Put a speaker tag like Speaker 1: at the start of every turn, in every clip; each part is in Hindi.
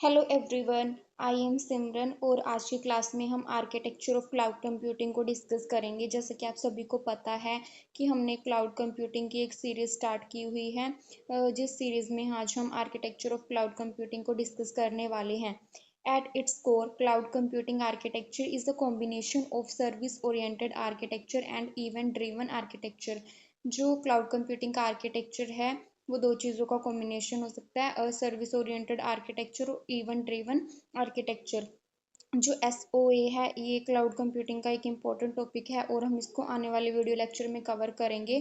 Speaker 1: हेलो एवरीवन, आई एम सिमरन और आज की क्लास में हम आर्किटेक्चर ऑफ क्लाउड कंप्यूटिंग को डिस्कस करेंगे। जैसे कि आप सभी को पता है कि हमने क्लाउड कंप्यूटिंग की एक सीरीज स्टार्ट की हुई है, जिस सीरीज में आज हम आर्किटेक्चर ऑफ क्लाउड कंप्यूटिंग को डिस्कस करने वाले हैं। At its core, cloud computing architecture is a combination of service-oriented architecture and event-driven architecture। जो क्लाउड कंप्यूटिंग का आर्किटेक्चर है वो दो चीज़ों का कॉम्बिनेशन हो सकता है, सर्विस ओरिएंटेड आर्किटेक्चर और इवेंट ड्रिवन आर्किटेक्चर। जो SOA है ये क्लाउड कंप्यूटिंग का एक इम्पॉर्टेंट टॉपिक है और हम इसको आने वाले वीडियो लेक्चर में कवर करेंगे।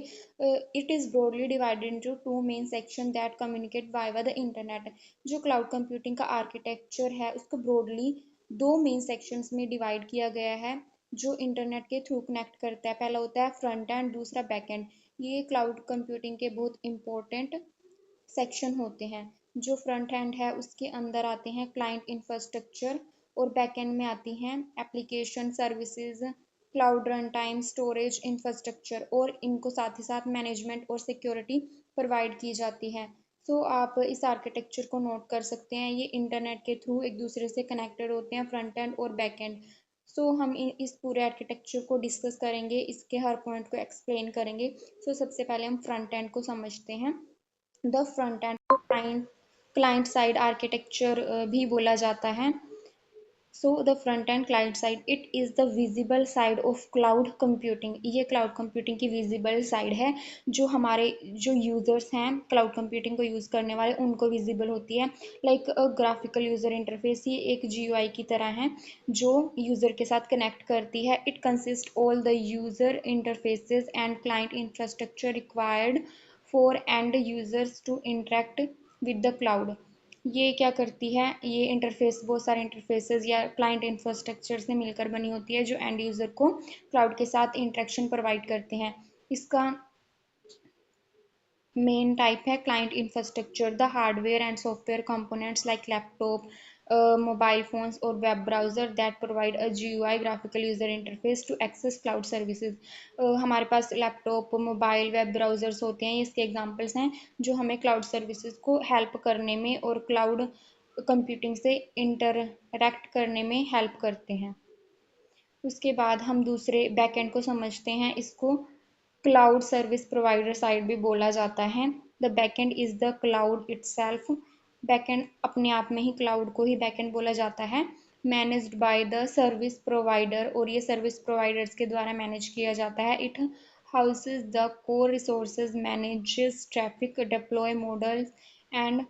Speaker 1: It is broadly divided into two main section that communicate via the internet. जो क्लाउड कंप्यूटिंग का आर्किटेक्चर है उसको ब्रॉडली दो मेन सेक्शंस में डिवाइड किया गया है जो इंटरनेट के थ्रू कनेक्ट करता है। पहला होता है फ्रंट एंड, दूसरा बैक एंड। ये क्लाउड कंप्यूटिंग के बहुत इंपॉर्टेंट सेक्शन होते हैं। जो फ्रंट एंड है उसके अंदर आते हैं क्लाइंट इंफ्रास्ट्रक्चर और बैक एंड में आती हैं application services, cloud run time, storage infrastructure और इनको साथ ही साथ मैनेजमेंट और सिक्योरिटी प्रोवाइड की जाती है। सो आप इस आर्किटेक्चर को नोट कर सकते हैं, ये इंटरनेट के थ्रू एक दूसरे से कनेक्टेड होते हैं, फ्रंट एंड और बैक एंड। सो हम इस पूरे आर्किटेक्चर को डिस्कस करेंगे, इसके हर पॉइंट को एक्सप्लेन करेंगे। सो सबसे पहले हम फ्रंट एंड को समझते हैं। द फ्रंट एंड को क्लाइंट साइड आर्किटेक्चर भी बोला जाता है। So the front end client side it is the visible side of cloud computing. ये क्लाउड कंप्यूटिंग की विजिबल साइड है जो हमारे जो यूजर्स हैं क्लाउड कंप्यूटिंग को यूज़ करने वाले उनको विजिबल होती है। लाइक ग्राफिकल यूजर इंटरफेस, ये एक GUI की तरह है जो यूजर के साथ कनेक्ट करती है। It consist all the user interfaces and client infrastructure required for end users to interact with the cloud. ये क्या करती है, ये इंटरफेस बहुत सारे इंटरफेसेस या क्लाइंट इंफ्रास्ट्रक्चर से मिलकर बनी होती है जो एंड यूज़र को क्लाउड के साथ इंटरेक्शन प्रोवाइड करते हैं। इसका मेन टाइप है client infrastructure. The hardware and software components like laptop, mobile phones और web browser that provide a GUI graphical user interface to access cloud services. हमारे पास लैपटॉप, मोबाइल, वेब ब्राउजर्स होते हैं, इसके एग्जांपल्स हैं जो हमें क्लाउड सर्विसेज को हेल्प करने में और क्लाउड कंप्यूटिंग से इंटरैक्ट करने में हेल्प करते हैं। उसके बाद हम दूसरे बैकएंड को समझते हैं। इसको क्लाउड सर्विस प्रोवाइडर साइड भी बोला जाता है। The backend is the cloud itself. Backend अपने आप में ही क्लाउड को ही बैकएंड बोला जाता है। Managed by the service provider, और ये सर्विस प्रोवाइडर्स के द्वारा मैनेज किया जाता है। It houses the core resources, manages traffic, deploy models and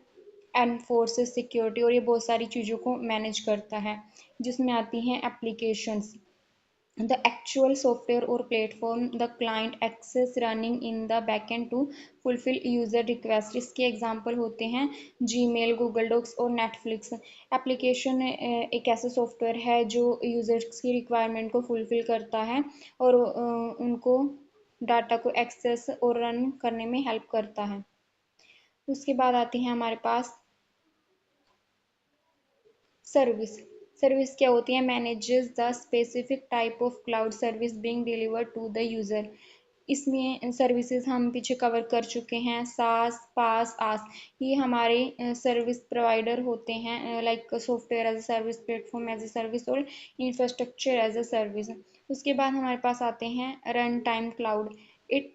Speaker 1: एनफोर्सेस security, और ये बहुत सारी चीज़ों को मैनेज करता है जिसमें आती हैं applications, the actual software or platform the client access running in the backend to fulfill user request। इसके एग्जांपल होते हैं जीमेल, गूगल डॉक्स और नेटफ्लिक्स। एप्लीकेशन एक ऐसा सॉफ्टवेयर है जो यूजर्स की रिक्वायरमेंट को फुलफिल करता है और उनको डाटा को एक्सेस और रन करने में हेल्प करता है। उसके बाद आती है हमारे पास सर्विस। सर्विस क्या होती है, manages the specific type of cloud service being delivered to the user. इसमें सर्विसेज हम पीछे कवर कर चुके हैं, सास, पास, आस। ये हमारे सर्विस प्रोवाइडर होते हैं, like software as a service, platform as a service और इंफ्रास्ट्रक्चर एज अ सर्विस। उसके बाद हमारे पास आते हैं run time cloud. It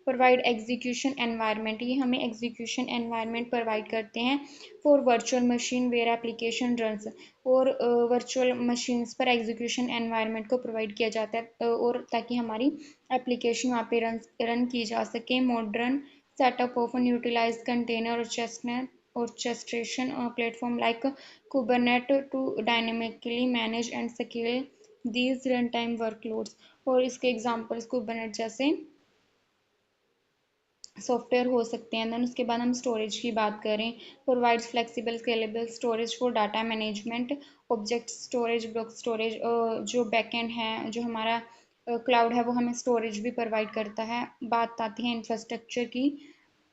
Speaker 1: provide execution environment, ये हमें एग्जीक्यूशन एनवायरनमेंट प्रोवाइड करते हैं for virtual machine where application runs. और वर्चुअल मशीन्स पर एग्जीक्यूशन एनवायरनमेंट को प्रोवाइड किया जाता है और ताकि हमारी एप्लीकेशन वहाँ पे रन की जा सके। Modern setup of utilise container और chestnut orchestration platform like Kubernetes to dynamically manage and scale these runtime workloads। और इसके एग्जांपल्स Kubernetes जैसे सॉफ्टवेयर हो सकते हैं। देन उसके बाद हम स्टोरेज की बात करें, provides flexible scalable storage for data management, object storage, block storage. जो बैकएंड है, जो हमारा क्लाउड है, वो हमें स्टोरेज भी प्रोवाइड करता है। बात आती है इंफ्रास्ट्रक्चर की।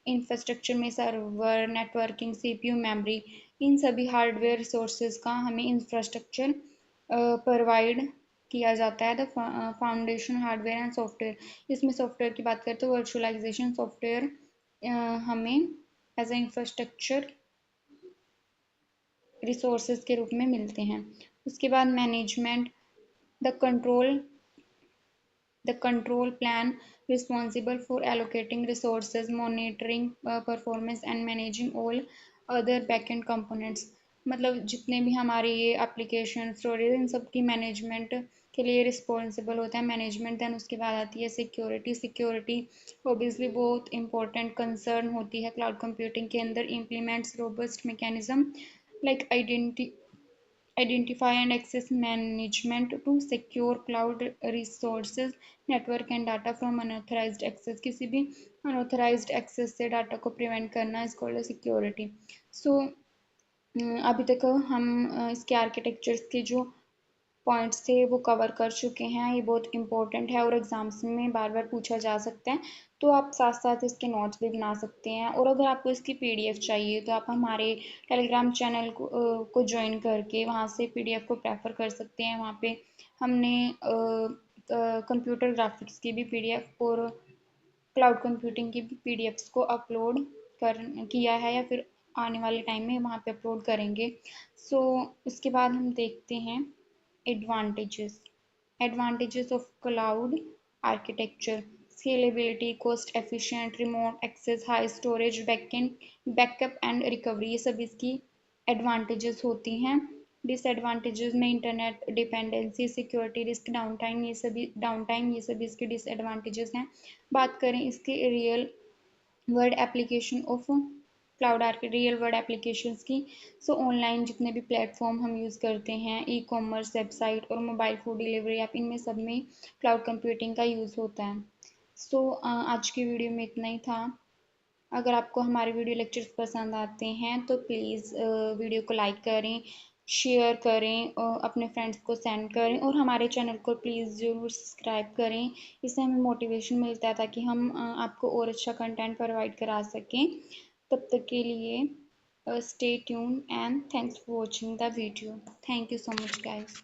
Speaker 1: इंफ्रास्ट्रक्चर में सर्वर, नेटवर्किंग, CPU, मेमोरी, इन सभी हार्डवेयर रिसोर्सेज का हमें इंफ्रास्ट्रक्चर प्रोवाइड किया जाता है। The foundation hardware and software. इसमें सॉफ्टवेयर की बात करें तो वर्चुअलाइजेशन सॉफ्टवेयर, हमें एज ए इंफ्रास्ट्रक्चर रिसोर्सेज के रूप में मिलते हैं। उसके बाद management, the control the control plan responsible for allocating resources, monitoring performance and managing all other backend components। मतलब जितने भी हमारे ये एप्लीकेशन स्टोरेज इन सब की मैनेजमेंट के लिए रिस्पॉन्सिबल होता है मैनेजमेंट। देन उसके बाद आती है सिक्योरिटी। सिक्योरिटी ऑब्वियसली बहुत इंपॉर्टेंट कंसर्न होती है क्लाउड कंप्यूटिंग के अंदर। Implements robust mechanism like identify and access management to secure cloud resources, network and data from unauthorized access। किसी भी unauthorized access से डाटा को प्रिवेंट करना is called a security। so अभी तक हम इसके आर्किटेक्चर्स के जो पॉइंट्स थे वो कवर कर चुके हैं। ये बहुत इंपॉर्टेंट है और एग्जाम्स में बार बार पूछा जा सकता है, तो आप साथ साथ इसके नोट्स भी बना सकते हैं। और अगर आपको इसकी पीडीएफ चाहिए तो आप हमारे टेलीग्राम चैनल को ज्वाइन करके वहाँ से पीडीएफ को प्रेफर कर सकते हैं। वहाँ पे हमने कंप्यूटर ग्राफिक्स की भी पीडीएफ और क्लाउड कंप्यूटिंग की भी पीडीएफ्स को अपलोड कर किया है या फिर आने वाले टाइम में वहाँ पे अपलोड करेंगे। इसके बाद हम देखते हैं advantages advantages of cloud architecture: scalability, cost efficient, remote access, high storage, backend backup and recovery। ये सब इसकी advantages होती हैं। डिसएडवांटेजेस में internet dependency, security risk, down time ये सभी इसके डिसएडवांटेजेस हैं। बात करें इसके word application of real word applications की। ऑनलाइन जितने भी प्लेटफॉर्म हम यूज़ करते हैं, ई कॉमर्स, वेबसाइट और मोबाइल फूड डिलीवरी ऐप, इनमें सब में क्लाउड कंप्यूटिंग का यूज़ होता है। आज की वीडियो में इतना ही था। अगर आपको हमारे वीडियो लेक्चर्स पसंद आते हैं तो प्लीज़ वीडियो को लाइक करें, शेयर करें, अपने फ्रेंड्स को सेंड करें और हमारे चैनल को प्लीज़ ज़रूर सब्सक्राइब करें। इससे हमें मोटिवेशन मिलता है ताकि हम आपको और अच्छा कंटेंट प्रोवाइड करा सकें। तब तक के लिए stay tune and thanks for watching the video. Thank you so much guys.